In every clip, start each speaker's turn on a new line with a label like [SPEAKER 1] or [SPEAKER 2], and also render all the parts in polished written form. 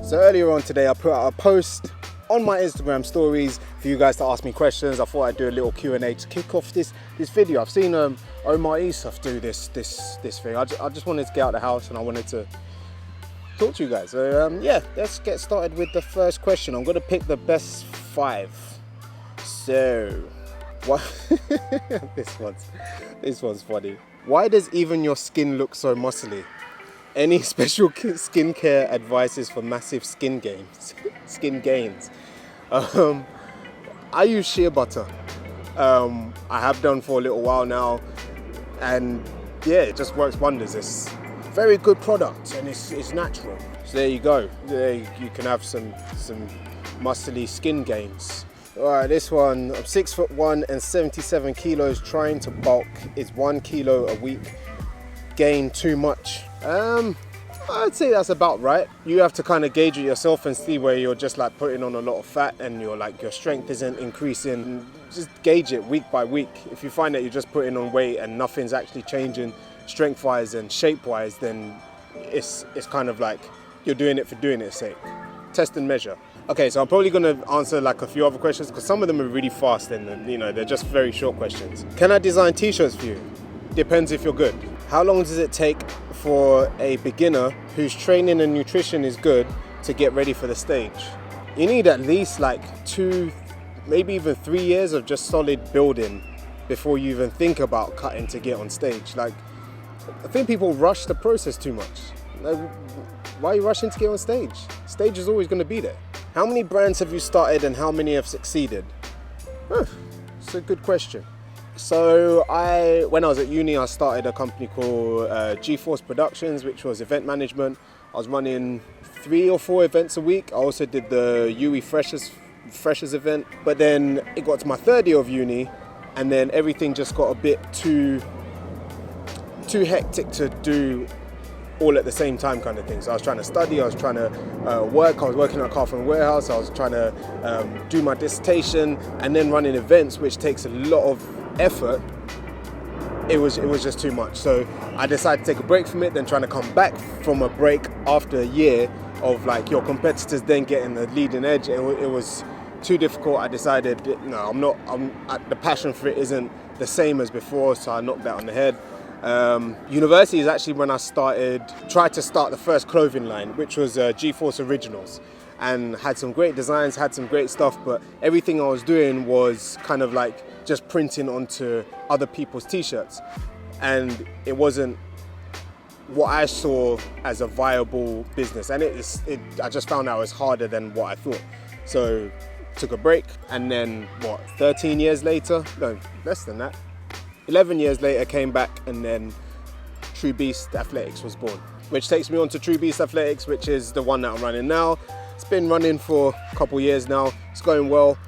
[SPEAKER 1] So earlier on today I put out a post on my Instagram stories for you guys to ask me questions. I thought I'd do a little Q&A to kick off this video. I've seen Omar Isuf do this thing. I just wanted to get out of the house and I wanted to talk to you guys. So yeah, let's get started with the first question. I'm gonna pick the best 5. So what this one's funny. Why does even your skin look so muscly? Any special skincare advices for massive skin gains? I use shea butter. I have done for a little while now, and yeah, it just works wonders. It's a very good product and it's natural. So there you go. There you can have some muscly skin gains. All right, this one. I'm 6'1" and 77 kilos. Trying to bulk. Is 1 kilo a week gain too much? I'd say that's about right. You have to kind of gauge it yourself and see where you're just like putting on a lot of fat and your strength isn't increasing. Just gauge it week by week. If you find that you're just putting on weight and nothing's actually changing strength wise and shape wise, then it's kind of like you're doing it for doing its sake. Test and measure. Okay, so I'm probably going to answer like a few other questions because some of them are really fast and they're just very short questions. Can I design t-shirts for you? Depends if you're good. How long does it take for a beginner whose training and nutrition is good to get ready for the stage? You need at least like 2, maybe even 3 years of just solid building before you even think about cutting to get on stage. Like, I think people rush the process too much. Like, why are you rushing to get on stage? Stage is always going to be there. How many brands have you started and how many have succeeded? It's a good question. So when I was at uni, I started a company called G-Force Productions, which was event management. I was running 3 or 4 events a week. I also did the UE Freshers event. But then it got to my 3rd year of uni, and then everything just got a bit too hectic to do all at the same time kind of thing. So I was trying to study, I was trying to work, I was working at a Carphone warehouse, I was trying to do my dissertation, and then running events, which takes a lot of effort. It was just too much. So I decided to take a break from it, then trying to come back from a break after a year of like your competitors then getting the leading edge. It was too difficult. I decided, no, the passion for it isn't the same as before, so I knocked that on the head. University is actually when I tried to start the first clothing line, which was G-Force Originals, and had some great designs, had some great stuff, but everything I was doing was kind of like just printing onto other people's t-shirts, and it wasn't what I saw as a viable business, and I just found out it was harder than what I thought. So took a break, and then 13 years later, no, less than that, 11 years later, came back, and then True Beast Athletics was born, which takes me on to True Beast Athletics, which is the one that I'm running now. It's been running for a couple years now. It's going well.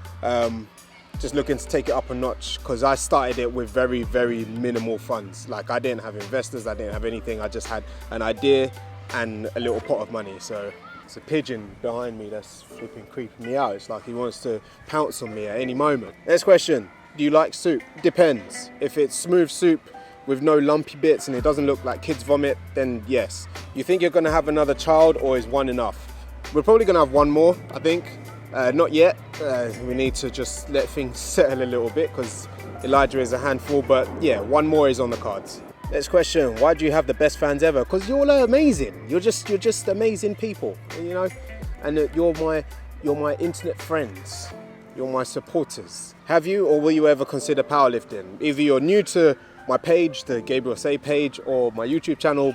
[SPEAKER 1] Just looking to take it up a notch because I started it with very, very minimal funds. Like, I didn't have investors, I didn't have anything. I just had an idea and a little pot of money. So it's a pigeon behind me that's flipping creeping me out. It's like he wants to pounce on me at any moment. Next question. Do you like soup? Depends. If it's smooth soup with no lumpy bits and it doesn't look like kids vomit, then yes. You think you're gonna have another child, or is one enough? We're probably gonna have one more, I think. Not yet. We need to just let things settle a little bit because Elijah is a handful, but yeah, one more is on the cards. Next question. Why do you have the best fans ever? Because you all are amazing. You're just amazing people, and you're my internet friends. You're my supporters. Have you or will you ever consider powerlifting? Either you're new to my page, the Gabriel Sey page, or my YouTube channel,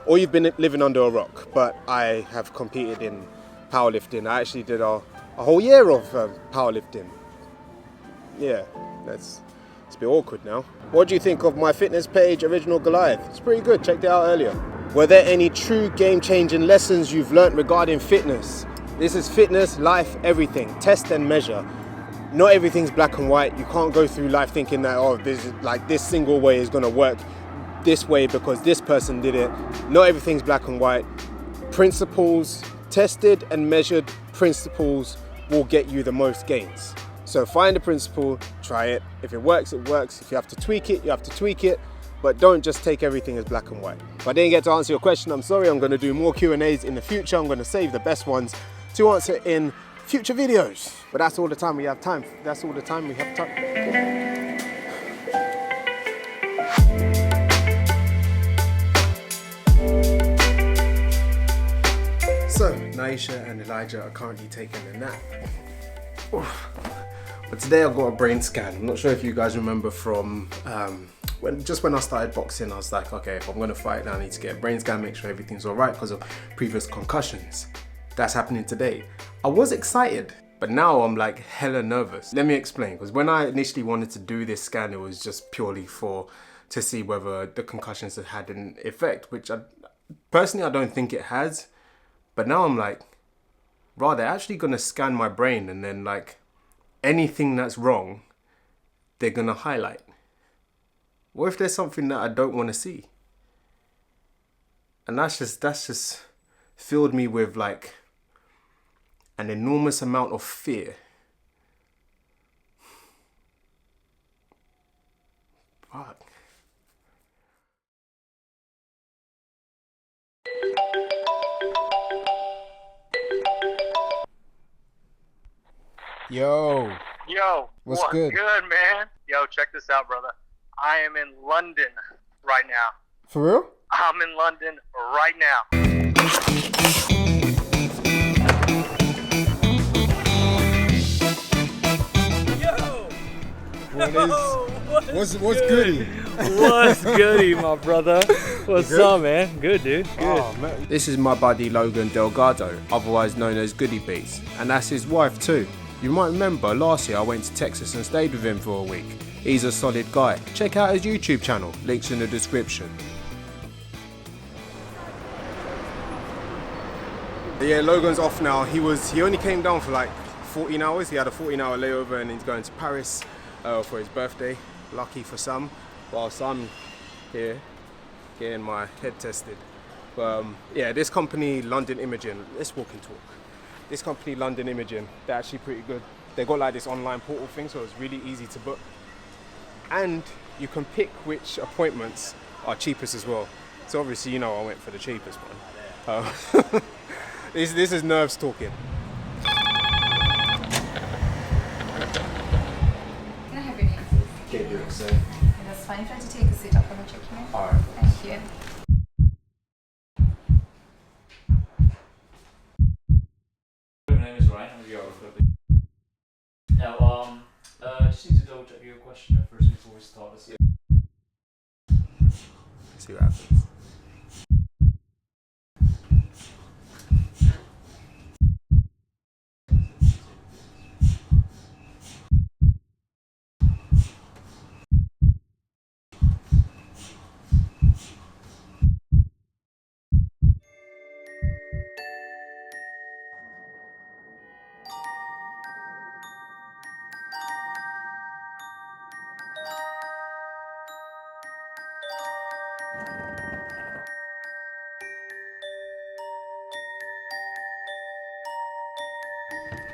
[SPEAKER 1] or you've been living under a rock. But I have competed in powerlifting. I actually did a whole year of powerlifting. Yeah, it's a bit awkward now. What do you think of my fitness page, Original Goliath? It's pretty good. Checked it out earlier. Were there any true game-changing lessons you've learnt regarding fitness? This is fitness, life, everything. Test and measure. Not everything's black and white. You can't go through life thinking that, this single way is gonna work this way because this person did it. Not everything's black and white. Principles, tested and measured principles will get you the most gains. So find a principle, try it. If it works, it works. If you have to tweak it, you have to tweak it. but don't just take everything as black and white. If I didn't get to answer your question, I'm sorry. I'm going to do more Q&As in the future. I'm going to save the best ones to answer in future videos. But that's all the time we have time. That's all the time we have time. So, Naisha and Elijah are currently taking a nap. Oof. But today I've got a brain scan. I'm not sure if you guys remember from when I started boxing, I was like, okay, if I'm gonna fight now, I need to get a brain scan, make sure everything's all right because of previous concussions. That's happening today. I was excited, but now I'm like hella nervous. Let me explain, because when I initially wanted to do this scan, it was just purely to see whether the concussions had had an effect, which personally I don't think it has. But now I'm like, right, they're actually gonna scan my brain, and then like anything that's wrong, they're gonna highlight. What if there's something that I don't want to see? And that's just filled me with like an enormous amount of fear. Fuck. Yo.
[SPEAKER 2] Yo.
[SPEAKER 1] What's good?
[SPEAKER 2] Good, man. Yo, check this out, brother. I am in London right now.
[SPEAKER 1] For real?
[SPEAKER 2] I'm in London right now.
[SPEAKER 1] What's goody?
[SPEAKER 3] What's goody, my brother? What's up, man? Good, dude. Good.
[SPEAKER 1] Oh, man. This is my buddy Logan Delgado, otherwise known as Goody Beats, and that's his wife too. You might remember last year I went to Texas and stayed with him for a week. He's a solid guy. Check out his YouTube channel, links in the description. Yeah, Logan's off now. He only came down for like 14 hours. He had a 14-hour layover and he's going to Paris for his birthday. Lucky for some, whilst I'm here getting my head tested. Yeah, this company, London Imaging, let's walk and talk. This company, London Imaging, they're actually pretty good. They got like this online portal thing, so it's really easy to book. And you can pick which appointments are cheapest as well. So obviously, you know, I went for the cheapest one. This is nerves talking.
[SPEAKER 4] Can I have your name, please?
[SPEAKER 1] Gabriel Sey.
[SPEAKER 4] Okay, that's fine. Try to take a seat up when I check you in.
[SPEAKER 1] Alright.
[SPEAKER 4] Thank you.
[SPEAKER 3] My name is Ryan. I'm a videographer. Now, just need to double check your question first before we start this.
[SPEAKER 1] See what happens.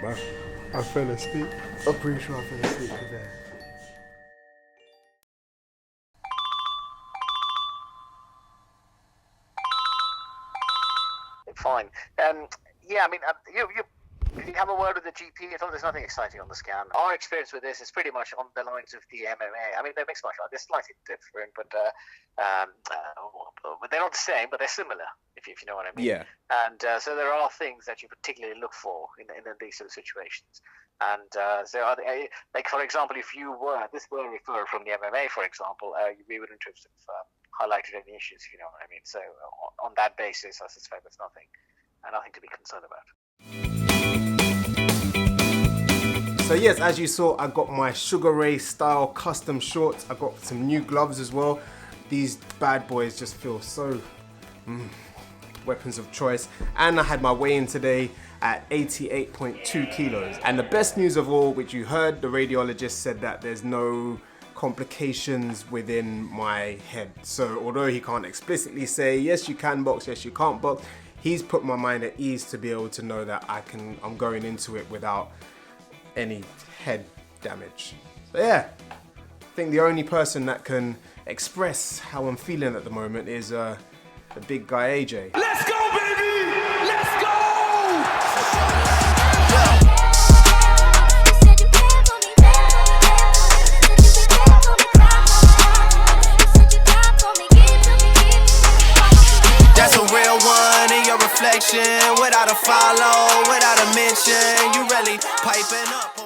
[SPEAKER 1] Man, I fell asleep. I'm pretty sure I fell asleep today.
[SPEAKER 2] Fine. Yeah, I mean, you have a word with the GP. I thought there's nothing exciting on the scan. Our experience with this is pretty much on the lines of the MMA. I mean, they're mixed martial arts. They're slightly different, but they're not the same, but they're similar, if you know what I mean.
[SPEAKER 1] Yeah.
[SPEAKER 2] And so there are things that you particularly look for in these sort of situations. And so, like for example, if this were referred from the MMA, for example, we wouldn't have highlighted any issues, if you know what I mean. So on that basis, I suspect there's nothing to be concerned about.
[SPEAKER 1] So yes, as you saw, I got my Sugar Ray style custom shorts. I got some new gloves as well. These bad boys just feel so weapons of choice. And I had my weigh-in today at 88.2 kilos. And the best news of all, which you heard, the radiologist said that there's no complications within my head. So although he can't explicitly say, yes, you can box, yes, you can't box, he's put my mind at ease to be able to know that I'm going into it without any head damage. So yeah, I think the only person that can express how I'm feeling at the moment is the big guy AJ.
[SPEAKER 5] Let's go, baby! Let's go! That's a real one in your reflection. Without a follow, without a mention, you really piping up.